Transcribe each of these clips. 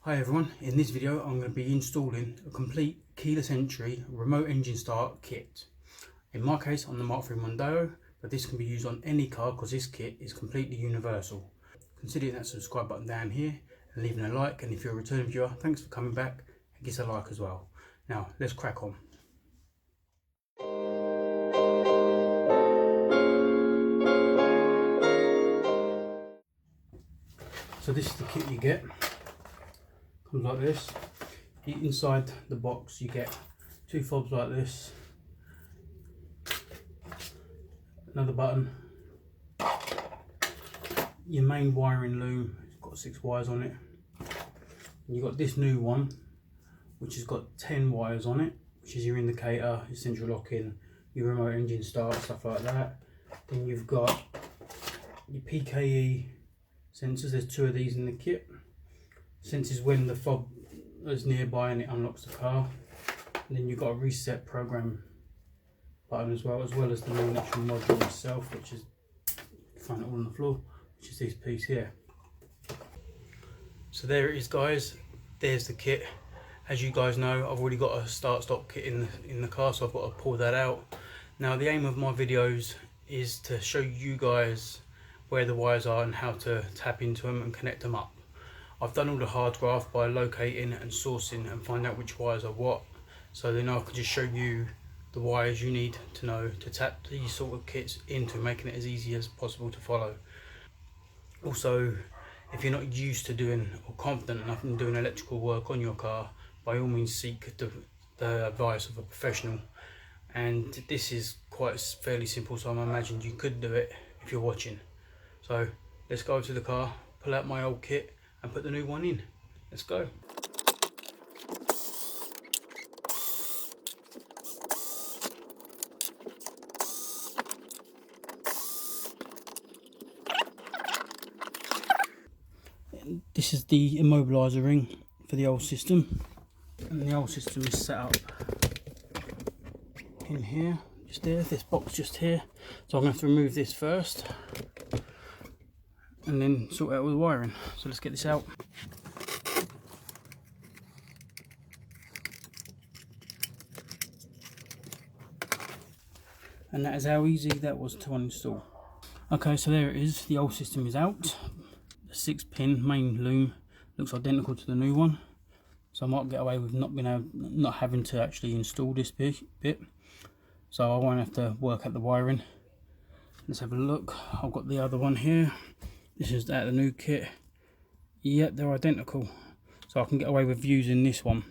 Hi everyone, in this video I'm going to be installing a complete keyless entry remote engine start kit. In my case on the Mark III Mondeo, but this can be used on any car because this kit is completely universal. Consider that subscribe button down here and leaving a like, and if you're a returning viewer, thanks for coming back and give us a like as well. Now let's crack on. So this is the kit you get. Comes like this. Inside the box you get two fobs like this, another button, your main wiring loom, it's got 6 wires on it, and you've got this new one which has got 10 wires on it, which is your indicator, your central locking, your remote engine start, stuff like that. Then you've got your PKE sensors, there's 2 of these in the kit. Senses when the fob is nearby and it unlocks the car. And then you've got a reset program button as well as the main actual module itself, which is, you find it all on the floor, which is this piece here. So there it is guys, there's the kit. As you guys know, I've already got a start-stop kit in the car, so I've got to pull that out. Now the aim of my videos is to show you guys where the wires are and how to tap into them and connect them up. I've done all the hard graft by locating and sourcing and find out which wires are what, so then I can just show you the wires you need to know to tap these sort of kits into, making it as easy as possible to follow. Also, if you're not used to doing or confident enough in doing electrical work on your car, by all means seek the advice of a professional. And this is quite fairly simple, so I imagine you could do it if you're watching. So let's go to the car, pull out my old kit and put the new one in. Let's go. This is the immobiliser ring for the old system, and the old system is set up in here, just there, this box just here. So I'm going to have to remove this first and then sort out all the wiring. So let's get this out. And that is how easy that was to uninstall. Okay, so there it is, the old system is out. The 6-pin main loom looks identical to the new one, so I might get away with not having to actually install this bit, so I won't have to work out the wiring. Let's have a look. I've got the other one here. This is out of the new kit. Yep, they're identical, so I can get away with using this one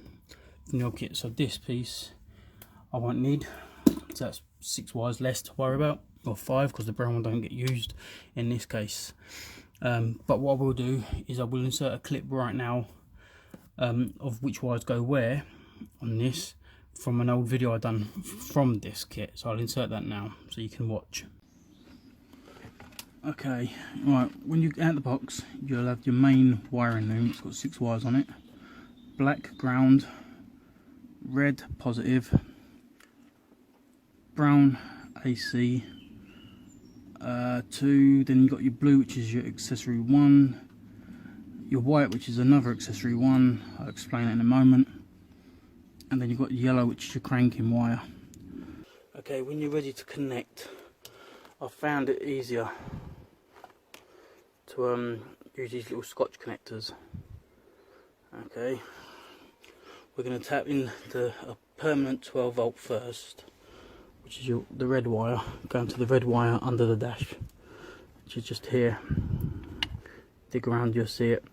from the old kit. So this piece I won't need, so that's 6 wires less to worry about, or 5 because the brown one don't get used in this case. But what I will do is I will insert a clip right now of which wires go where on this from an old video I've done from this kit, so I'll insert that now so you can watch. Okay, right, when you get out the box you'll have your main wiring loom. It's got 6 wires on it, black ground, red positive, brown AC, 2, then you've got your blue which is your accessory 1, your white which is another accessory 1, I'll explain it in a moment, and then you've got yellow which is your cranking wire. Okay, when you're ready to connect, I found it easier to use these little Scotch connectors. Okay, we're going to tap into a permanent 12 volt first, which is the red wire, going to the red wire under the dash, which is just here. Dig around, you'll see it.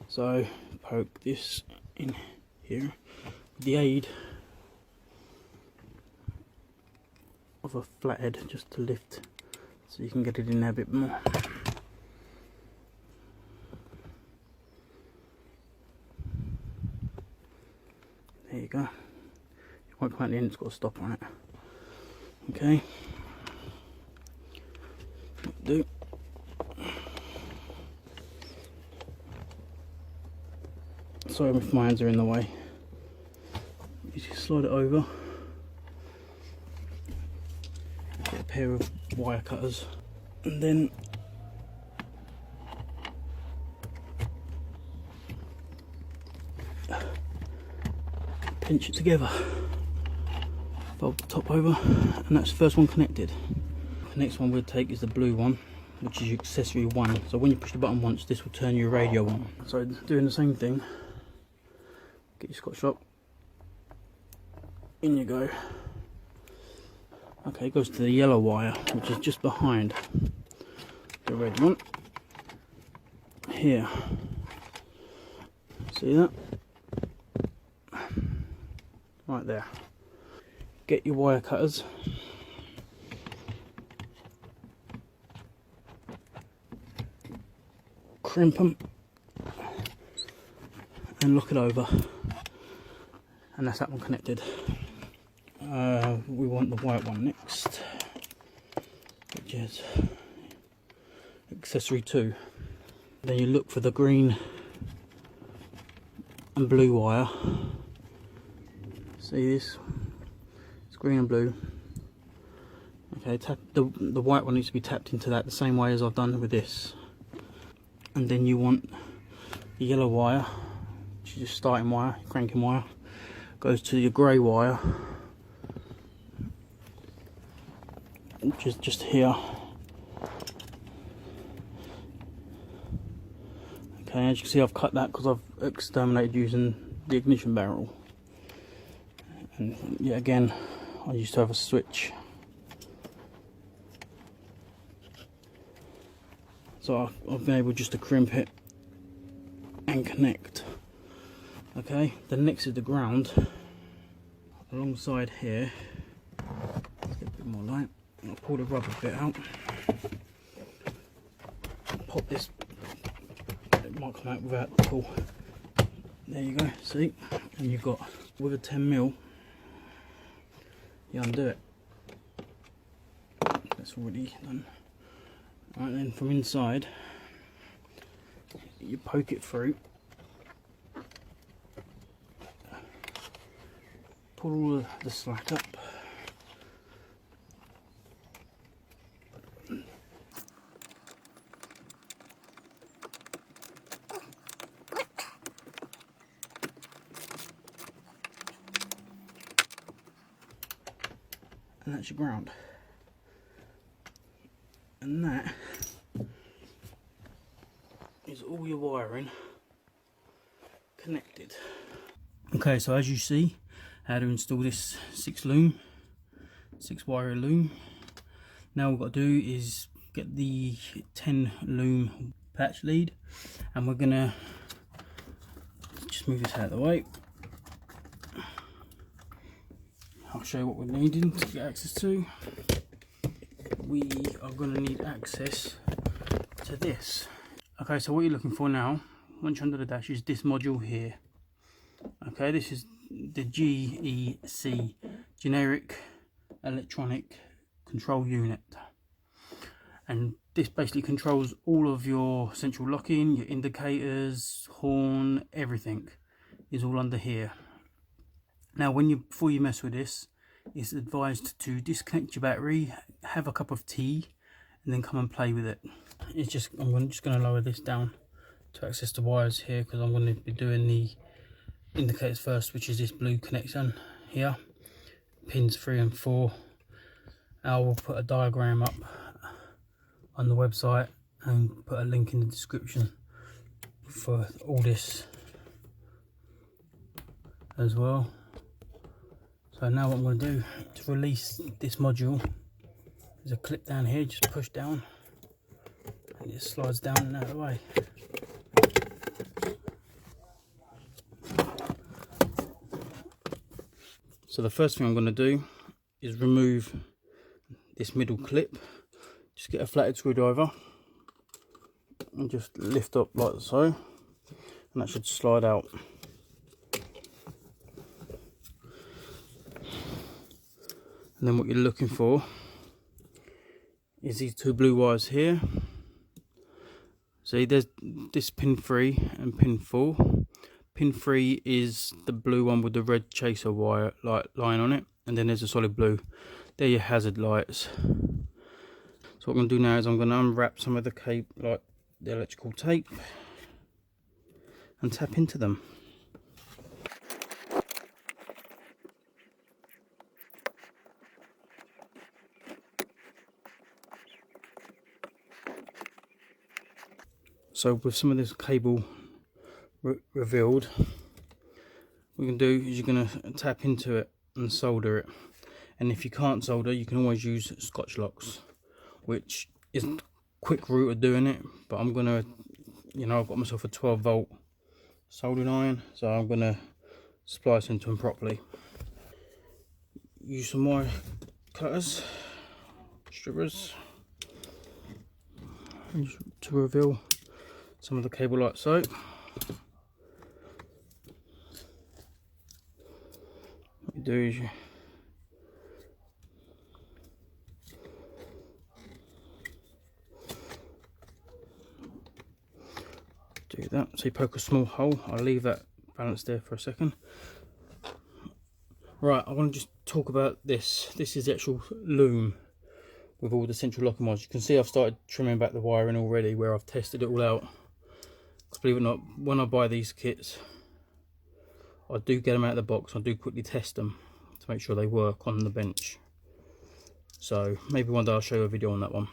So poke this in here with the aid of a flathead just to lift, so you can get it in there a bit more. There you go. It won't come out the end, it's got a stop on it. Okay. Do. Sorry if my hands are in the way. You just slide it over. Get a pair of wire cutters, and then pinch it together, fold the top over, and that's the first one connected. The next one we'll take is the blue one, which is your accessory 1. So when you push the button once, this will turn your radio on. So doing the same thing, get your Scotch lock, in you go. Okay, it goes to the yellow wire, which is just behind the red one. Here, see that? Right there. Get your wire cutters. Crimp them and look it over, and that's that one connected. We want the white one next, which is accessory 2. Then you look for the green and blue wire. See this? It's green and blue. Okay, tap the white one needs to be tapped into that the same way as I've done with this. And then you want the yellow wire, which is your starting wire, cranking wire, goes to your grey wire, which is just here. Okay, as you can see, I've cut that because I've exterminated using the ignition barrel. And yet again, I used to have a switch. So I've been able just to crimp it and connect. Okay, the next is the ground. Alongside here, let's get a bit more light. I'll pull the rubber bit out. Pop this, it might come out without the pull. There you go, see? And you've got, with a 10mm, you undo it. That's already done. Right, then from inside, you poke it through, pull all the slack up, and that's your ground. And that is all your wiring connected. Okay, so as you see, how to install this 6 wire loom. Now what we've got to do is get the 10 loom patch lead, and we're gonna just move this out of the way. I'll show you what we're needing to get access to. We are going to need access to this. Okay, so what you're looking for now, once you're under the dash, is this module here. Okay, this is the GEC, Generic Electronic Control Unit. And this basically controls all of your central locking, your indicators, horn, everything is all under here. Now before you mess with this, it's advised to disconnect your battery, have a cup of tea, and then come and play with it. It's just, I'm just going to lower this down to access the wires here, because I'm going to be doing the indicators first, which is this blue connection here, pins 3 and 4. I will put a diagram up on the website and put a link in the description for all this as well. So now what I'm going to do to release this module, there's a clip down here, just push down and it slides down and out of the way. So the first thing I'm going to do is remove this middle clip. Just get a flathead screwdriver and just lift up like so, and that should slide out. And then what you're looking for is these 2 blue wires here. See, there's this pin 3 and pin 4. Pin 3 is the blue one with the red chaser wire line on it, and then there's a solid blue. They're your hazard lights. So what I'm going to do now is I'm going to unwrap some of the cable, like the electrical tape, and tap into them. So with some of this cable revealed, what you can do is you're going to tap into it and solder it. And if you can't solder, you can always use Scotch locks, which is a quick route of doing it. But I'm going to, you know, I've got myself a 12-volt soldering iron, so I'm going to splice into them properly. Use some wire cutters, strippers, to reveal some of the cable like so. What you do is you do that, so you poke a small hole. I'll leave that balanced there for a second. Right, I want to just talk about this. This is the actual loom with all the central locking wires. You can see I've started trimming back the wiring already where I've tested it all out. Because believe it or not, when I buy these kits, I do get them out of the box. I do quickly test them to make sure they work on the bench. So maybe one day I'll show you a video on that one.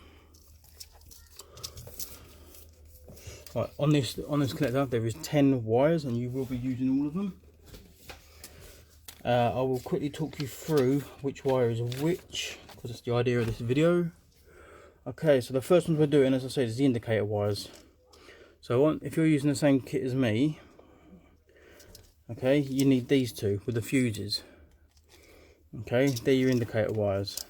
Right, on this connector there is 10 wires and you will be using all of them. I will quickly talk you through which wire is which, because that's the idea of this video. Okay, so the first one we're doing, as I said, is the indicator wires. So if you're using the same kit as me, okay, you need these two with the fuses. Okay, they're your indicator wires.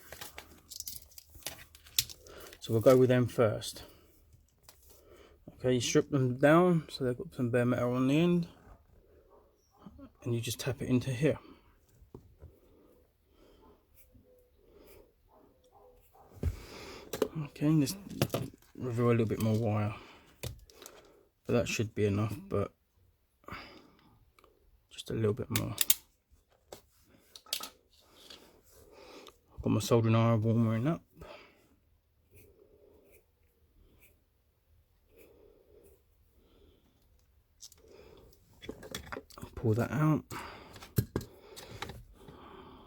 So we'll go with them first. Okay, you strip them down so they've got some bare metal on the end, and you just tap it into here. Okay, let's reveal a little bit more wire, but that should be enough, but just a little bit more. I've got my soldering iron warming up. I'll pull that out,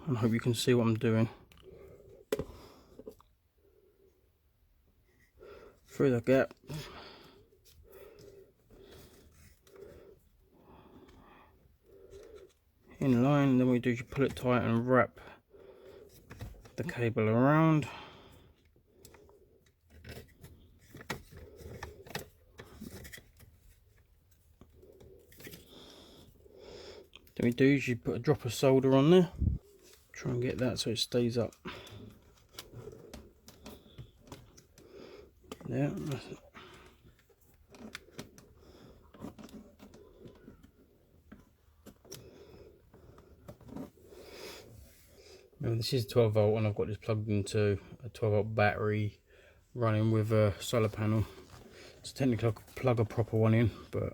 and I hope you can see what I'm doing. Through the gap, in line, and then what you do is you pull it tight and wrap the cable around. Then what you do is you put a drop of solder on there, try and get that so it stays up. There, that's it. Now this is 12 volt and I've got this plugged into a 12 volt battery running with a solar panel. So technically I could plug a proper one in, but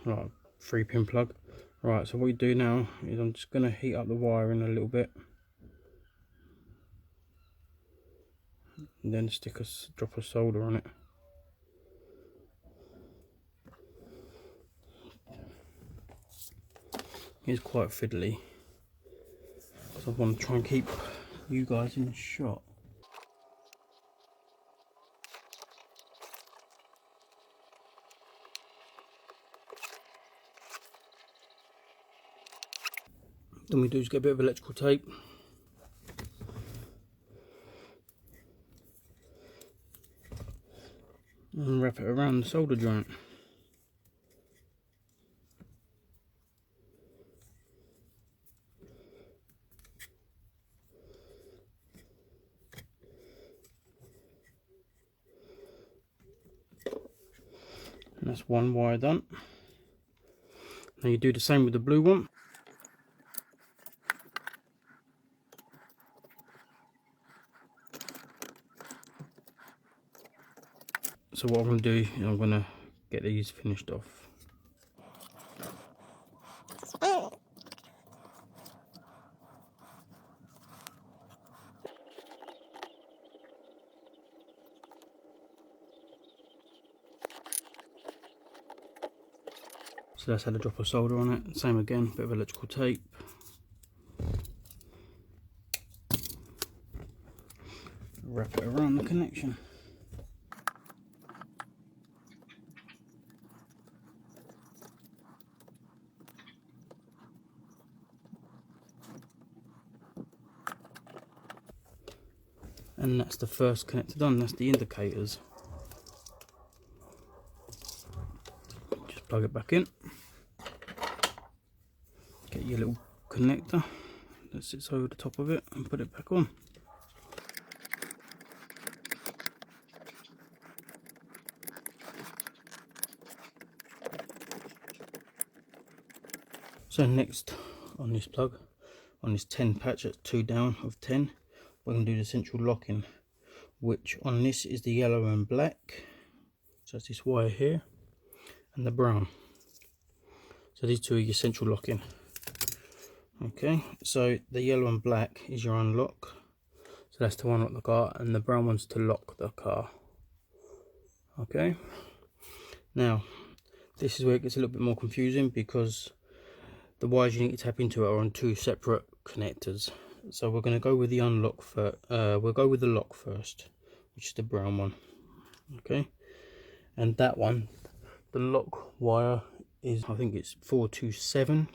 like 3-pin plug. Right, so what you do now is I'm just going to heat up the wiring a little bit. And then stick a drop of solder on it. It's quite fiddly, because I want to try and keep you guys in shot. Then we do is get a bit of electrical tape. And wrap it around the solder joint. And that's one wire done. Now you do the same with the blue one. So what I'm going to do is I'm going to get these finished off. So that's had a drop of solder on it. Same again, bit of electrical tape. Wrap it around the connection. And that's the first connector done. That's the indicators. Just plug it back in. Get your little connector that sits over the top of it and put it back on. So next on this plug, on this 10 patch, that's 2 down of 10, we're going to do the central locking, which on this is the yellow and black, so that's this wire here, and the brown. So these two are your central locking. Okay, so the yellow and black is your unlock, so that's to unlock the car, and the brown one's to lock the car. Okay, now this is where it gets a little bit more confusing, because the wires you need to tap into are on 2 separate connectors. So we're going to go with the unlock first. We'll go with the lock first, which is the brown one. Okay, and that one, the lock wire is, I think it's 427,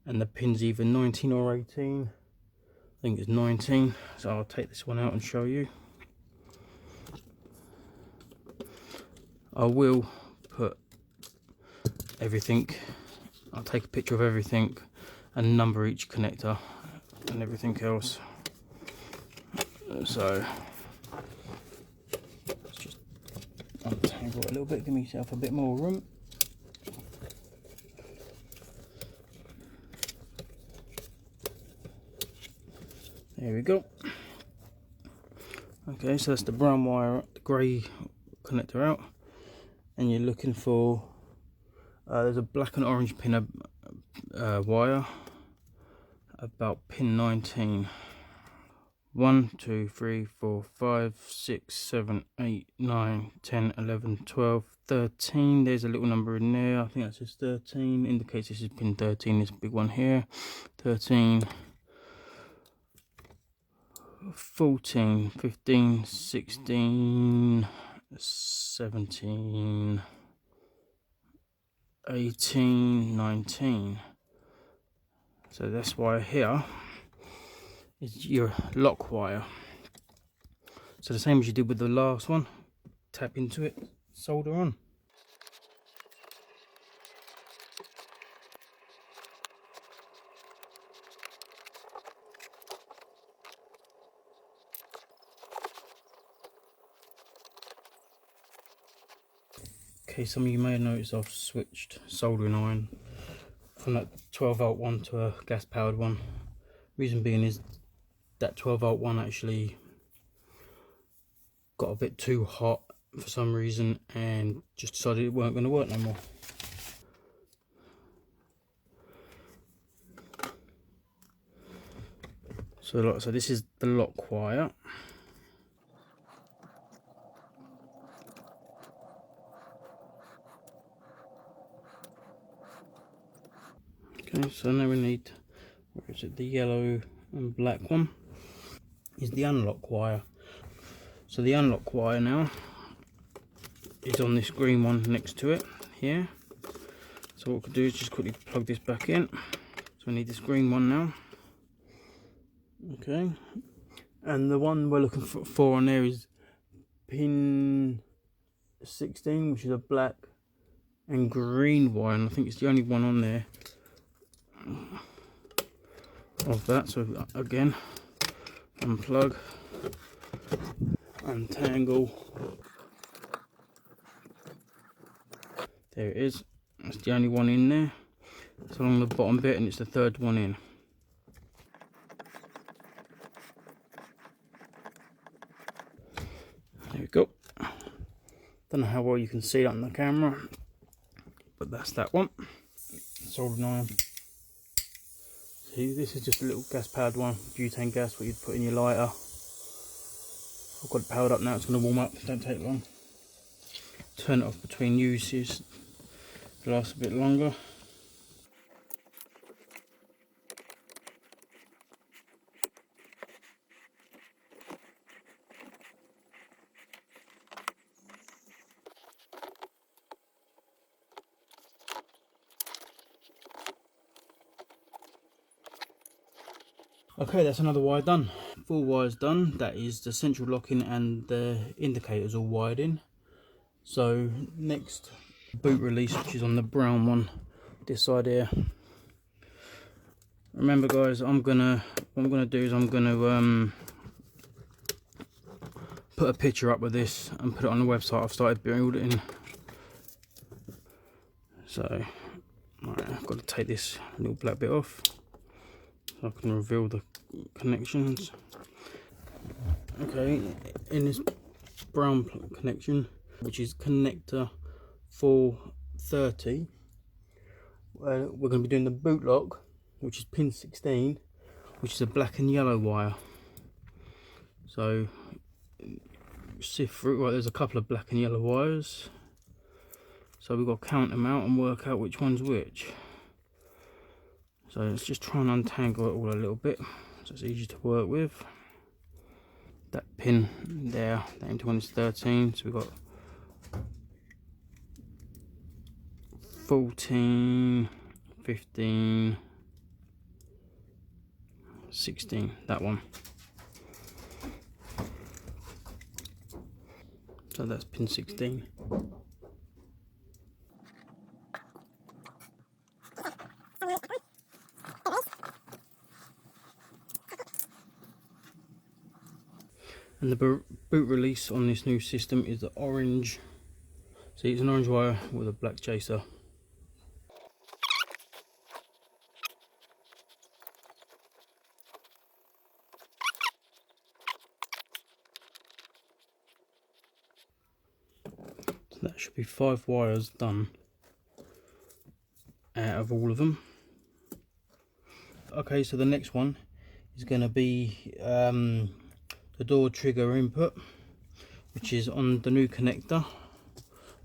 and the pin's either 19 or 18. I think it's 19. So I'll take this one out and show you. I will put everything. I'll take a picture of everything and number each connector and everything else. So let's just untangle it a little bit, give myself a bit more room. There we go. Okay, so that's the brown wire, the grey connector out, and you're looking for there's a black and orange pin wire about pin 19. 1, 2, 3, 4, 5, 6, 7, 8, 9, 10, 11, 12, 13. There's a little number in there. I think that's just 13. Indicates this is pin 13. This big one here. 13, 14, 15, 16, 17. 18, 19. So this wire here is your lock wire. So the same as you did with the last one, tap into it, solder on. Okay, some of you may have noticed I've switched soldering iron from that 12 volt one to a gas powered one. Reason being is that 12 volt one actually got a bit too hot for some reason and just decided it weren't going to work no more. So this is the lock wire. Okay, so now we need, where is it, the yellow and black one is the unlock wire. So the unlock wire now is on this green one next to it here. So what we can do is just quickly plug this back in. So we need this green one now. Okay, and the one we're looking for on there is pin 16, which is a black and green wire, and I think it's the only one on there of that. So again, unplug, untangle, there it is. That's the only one in there. It's along the bottom bit and it's the third one in. There we go. Don't know how well you can see that on the camera, but that's that one. Soldering iron. See, this is just a little gas powered one, butane gas, what you'd put in your lighter. I've got it powered up now, it's going to warm up, don't take long. Turn it off between uses, it'll last a bit longer. Okay, that's another wire done. 4 wires done. That is the central locking and the indicators all wired in. So next, boot release, which is on the brown one, this side here. Remember guys, what I'm gonna do is I'm gonna put a picture up with this and put it on the website. I've started building. So right, I've got to take this little black bit off so I can reveal the connections. Okay, in this brown connection, which is connector 430, we're going to be doing the boot lock, which is pin 16, which is a black and yellow wire. So sift through, right, there's a couple of black and yellow wires, so we've got to count them out and work out which one's which. So let's just try and untangle it all a little bit so it's easy to work with. That pin there, that into one is 13, so we've got 14, 15, 16, that one. So that's pin 16. And the boot release on this new system is the orange. See, it's an orange wire with a black chaser. So that should be 5 wires done out of all of them. Okay, so the next one is going to be the door trigger input, which is on the new connector,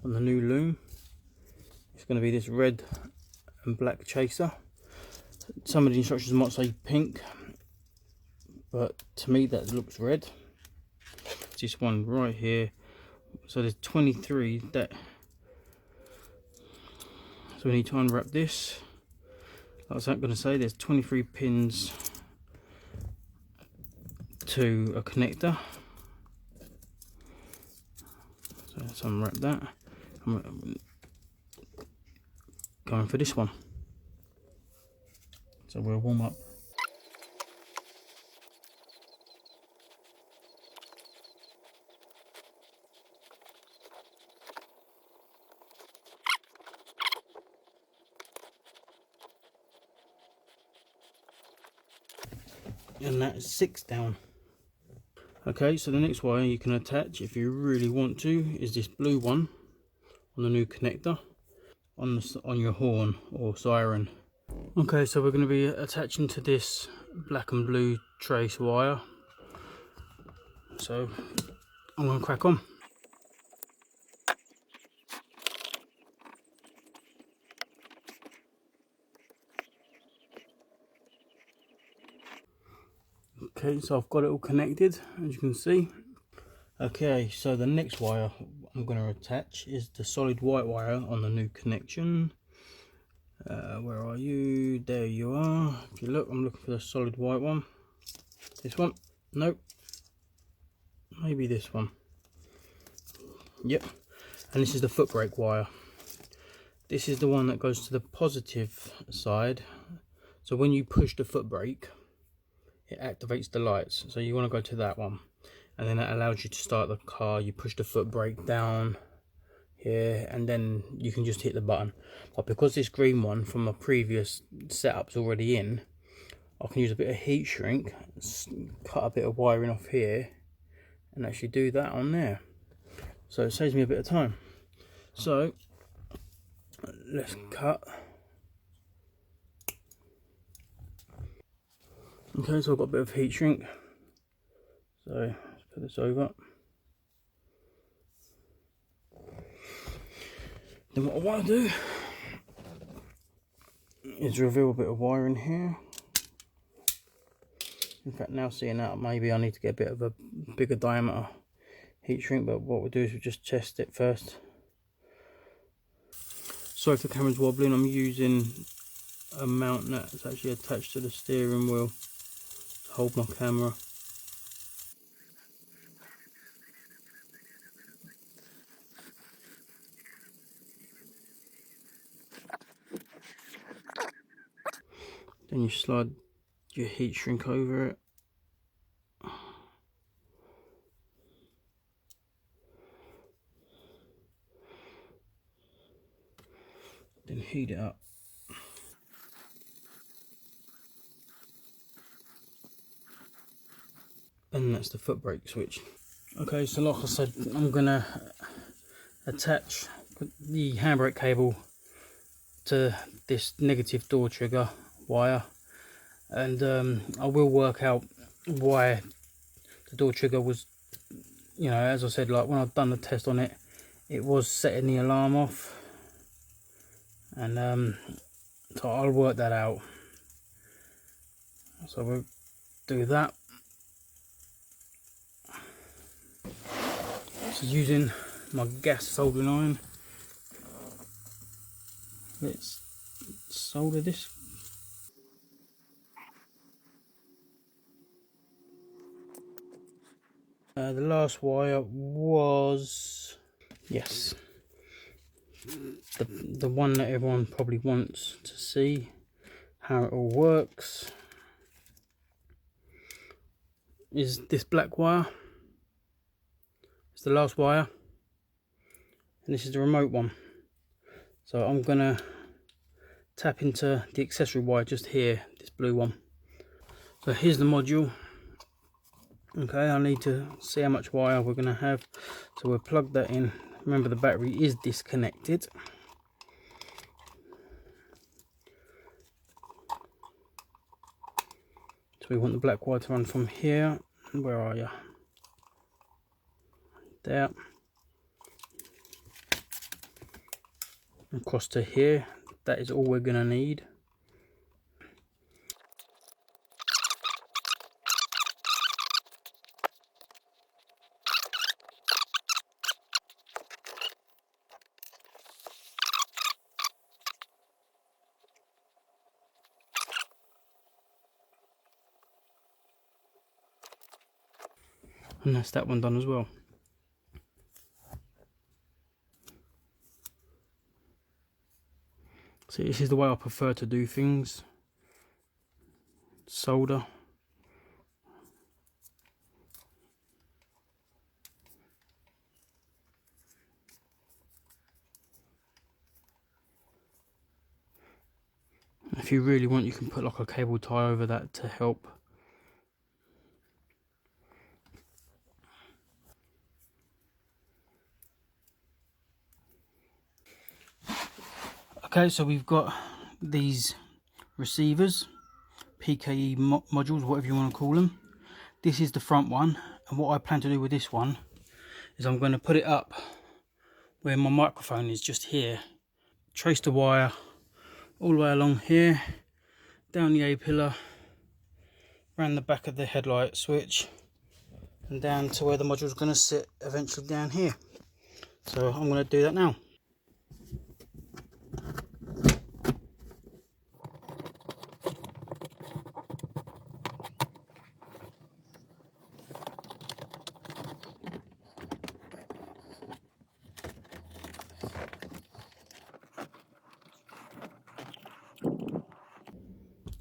on the new loom. It's going to be this red and black chaser. Some of the instructions might say pink, but to me that looks red. It's this one right here. So there's 23 that, so we need to unwrap this. Like I was going to say, there's 23 pins to a connector. So let's unwrap that. I'm going for this one. So we'll warm up. And that's 6 down. Okay, so the next wire you can attach if you really want to is this blue one on the new connector on your horn or siren. Okay, so we're going to be attaching to this black and blue trace wire. So I'm going to crack on. Okay, so I've got it all connected, as you can see. Okay, so the next wire I'm going to attach is the solid white wire on the new connection. Where are you? There you are. If you look, I'm looking for the solid white one. This one? Nope. Maybe this one. Yep. And this is the foot brake wire. This is the one that goes to the positive side. So when you push the foot brake, it activates the lights. So you want to go to that one, and then that allows you to start the car. You push the foot brake down here, and then you can just hit the button. But because this green one from a previous setup's already in, I can use a bit of heat shrink, cut a bit of wiring off here, and actually do that on there. So it saves me a bit of time. So let's cut. Okay, so I've got a bit of heat shrink. So let's put this over. Then what I want to do is reveal a bit of wire in here. In fact, now seeing that, maybe I need to get a bit of a bigger diameter heat shrink, but what we'll do is we'll just test it first. Sorry if the camera's wobbling, I'm using a mount that's actually attached to the steering wheel to hold my camera. Then you slide your heat shrink over it. Then heat it up. And that's the foot brake switch. Okay, so like I said, I'm gonna attach the handbrake cable to this negative door trigger wire, and I will work out why the door trigger was, you know, as I said, like when I've done the test on it, it was setting the alarm off, and so I'll work that out. So we'll do that. So using my gas soldering iron, let's solder this. The last wire was, yes, the one that everyone probably wants to see how it all works is this black wire. It's the last wire, and this is the remote one. So I'm gonna tap into the accessory wire just here, this blue one. So here's the module. Okay, I need to see how much wire we're gonna have, so we'll plug that in. Remember, the battery is disconnected. So we want the black wire to run from here. Where are you? There. Across to here. That is all we're going to need. And that's that one done as well. So this is the way I prefer to do things. Solder. If you really want, you can put like a cable tie over that to help. Okay, so we've got these receivers, PKE modules, whatever you want to call them. This is the front one, and what I plan to do with this one is I'm going to put it up where my microphone is, just here. Trace the wire all the way along here, down the A-pillar, around the back of the headlight switch, and down to where the module is going to sit eventually down here. So I'm going to do that now.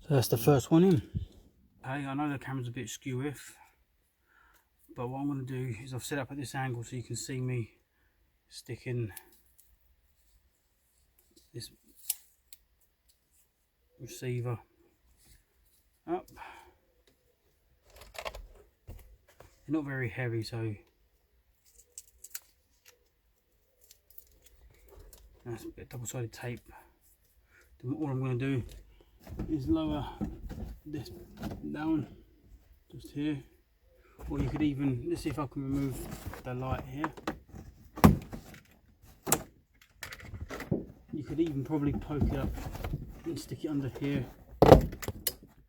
So that's the first one in. Okay, I know the camera's a bit skew-if, but what I'm going to do is I've set up at this angle so you can see me sticking this receiver up. They're not very heavy, so that's a bit of double-sided tape. Then all I'm going to do is lower this down just here, or you could even, let's see if I can remove the light here. You could even probably poke it up and stick it under here.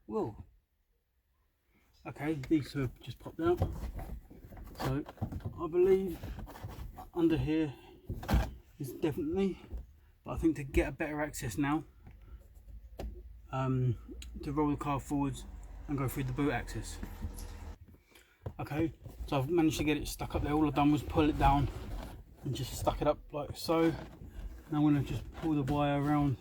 Whoa, okay, these two have just popped out, so I believe under here is definitely, but I think to get a better access now, to roll the car forwards and go through the boot access. Okay, so I've managed to get it stuck up there. All I've done was pull it down and just stuck it up like so. Now I'm going to just pull the wire around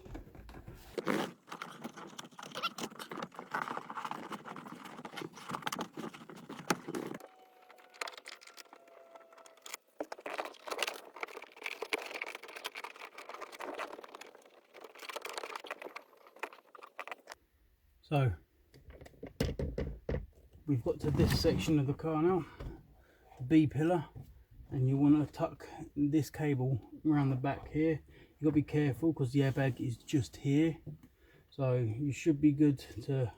So we've got to this section of the car now, B pillar, and you want to tuck this cable around the back here. You've got to be careful because the airbag is just here, so you should be good to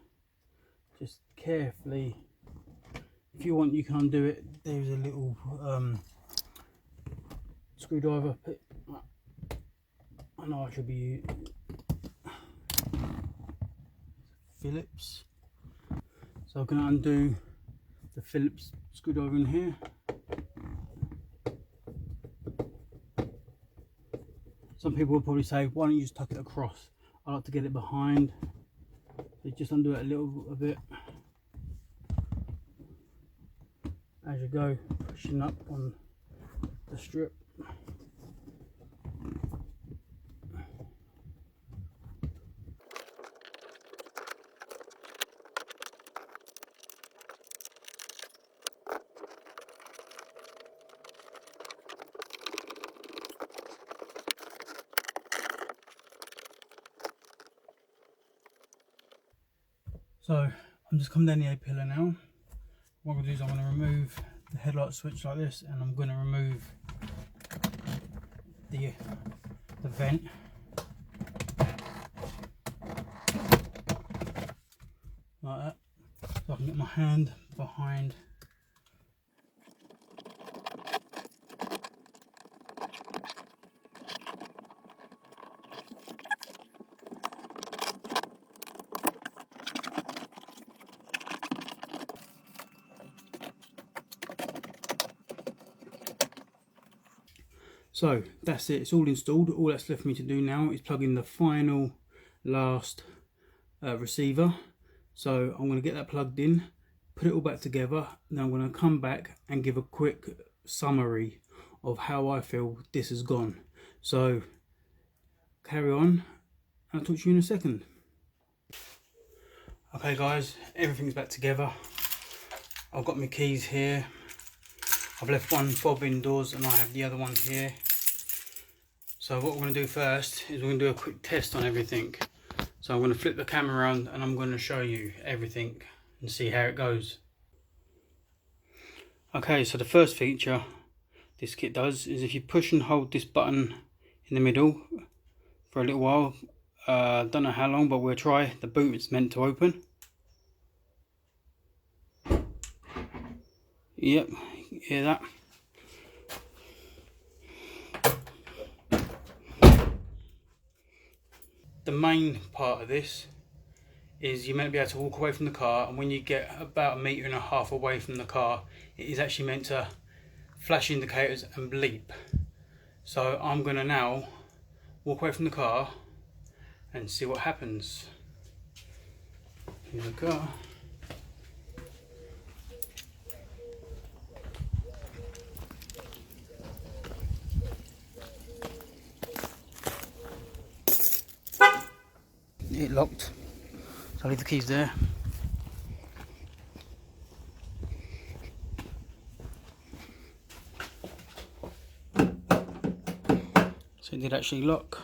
just carefully, if you want you can undo it. There's a little screwdriver. I know I should be Phillips, so I'm going to undo the Phillips screwdriver in here. Some people will probably say, why don't you just tuck it across? I like to get it behind, so just undo it a bit as you go, pushing up on the strip. So I'm just coming down the A pillar now. What I'm going to do is I'm going to remove the headlight switch like this, and I'm going to remove the vent. Like that. So I can get my hand behind. So that's it, it's all installed. All that's left for me to do now is plug in the final last receiver. So I'm going to get that plugged in, put it all back together, and then I'm going to come back and give a quick summary of how I feel this has gone. So carry on, and I'll talk to you in a second. Okay guys, everything's back together. I've got my keys here. I've left one fob indoors and I have the other one here. So what we're going to do first is we're going to do a quick test on everything. So I'm going to flip the camera around and I'm going to show you everything and see how it goes. Okay, so the first feature this kit does is if you push and hold this button in the middle for a little while, don't know how long, but we'll try. The boot is meant to open. Yep, hear that? The main part of this is you're meant to be able to walk away from the car, and when you get about 1.5 meters away from the car, it is actually meant to flash indicators and bleep. So I'm going to now walk away from the car and see what happens. Here we go. It locked, so I'll leave the keys there. So it did actually lock.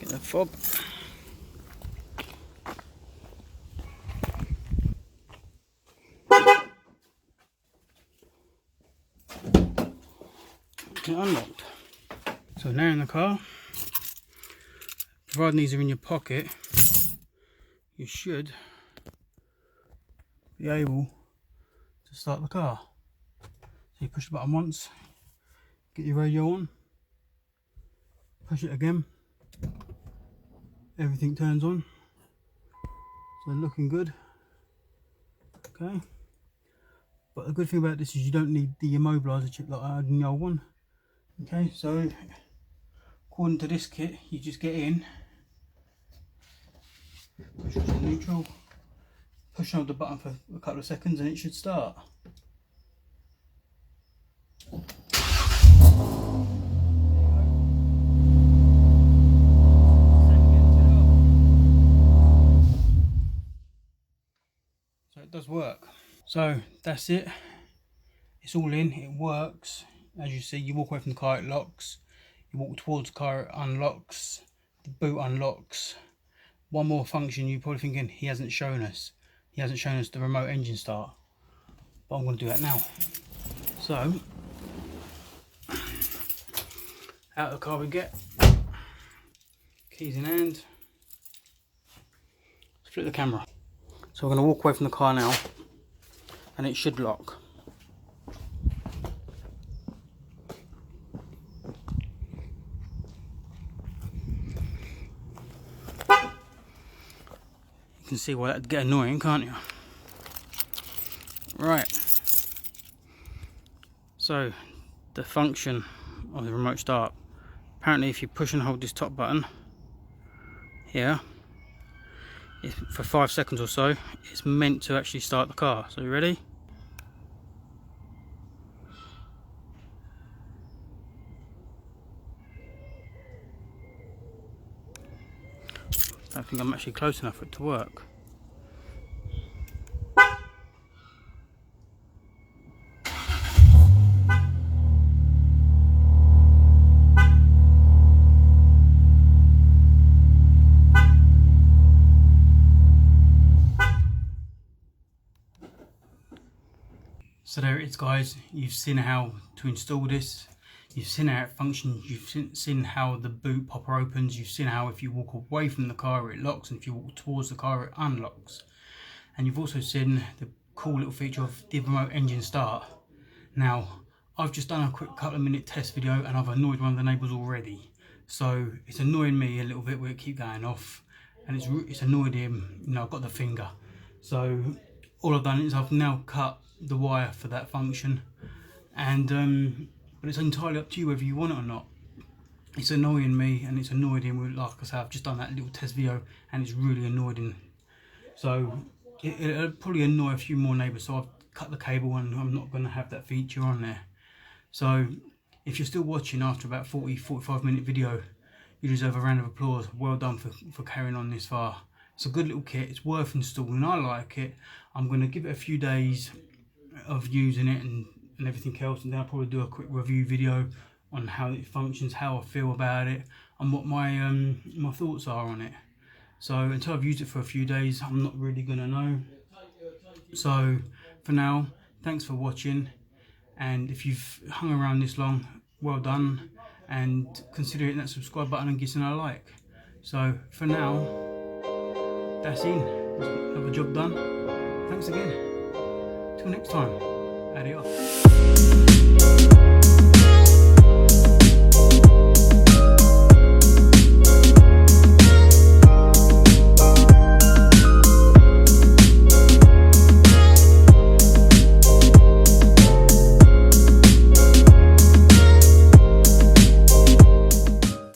Get the fob. Unlocked. So now in the car, providing these are in your pocket, you should be able to start the car. So you push the button once, get your radio on, push it again, everything turns on. So looking good. Okay, but the good thing about this is you don't need the immobiliser chip like I had in the old one. Okay, so according to this kit, you just get in, push it to neutral, push on the button for a couple of seconds and it should start. So it does work. So that's it. It's all in, it works. as you see, you walk away from the car, it locks. You walk towards the car, it unlocks. The boot unlocks. One more function you're probably thinking he hasn't shown us. He hasn't shown us the remote engine start. But I'm going to do that now. So, out of the car we get. Keys in hand. Flip the camera. So we're going to walk away from the car now. And it should lock. You can see why that'd get annoying, can't you? Right. So, the function of the remote start. Apparently if you push and hold this top button here, for 5 seconds or so, it's meant to actually start the car. So you ready? I don't think I'm actually close enough for it to work. So there it is, guys. You've seen how to install this. You've seen how it functions. You've seen how the boot popper opens. You've seen how if you walk away from the car it locks, and if you walk towards the car it unlocks. And you've also seen the cool little feature of the remote engine start. Now, I've just done a quick couple of minute test video and I've annoyed one of the neighbours already. So it's annoying me a little bit where it keeps going off, and it's annoyed him. You know, I've got the finger. So all I've done is I've now cut the wire for that function, and but it's entirely up to you whether you want it or not. It's annoying me and it's annoyed him. Like I said, I've just done that little test video and it's really annoyed him. So it'll probably annoy a few more neighbours, so I've cut the cable and I'm not going to have that feature on there. So if you're still watching after about 40-45 minute video, you deserve a round of applause. Well done for carrying on this far. It's a good little kit, it's worth installing, I like it. I'm going to give it a few days of using it and everything else, and then I'll probably do a quick review video on how it functions, how I feel about it, and what my my thoughts are on it. So until I've used it for a few days, I'm not really going to know. So for now, thanks for watching, and if you've hung around this long, well done, and consider hitting that subscribe button and giving a like. So for now, that's in. Have a job done. Thanks again. Till next time. Adios.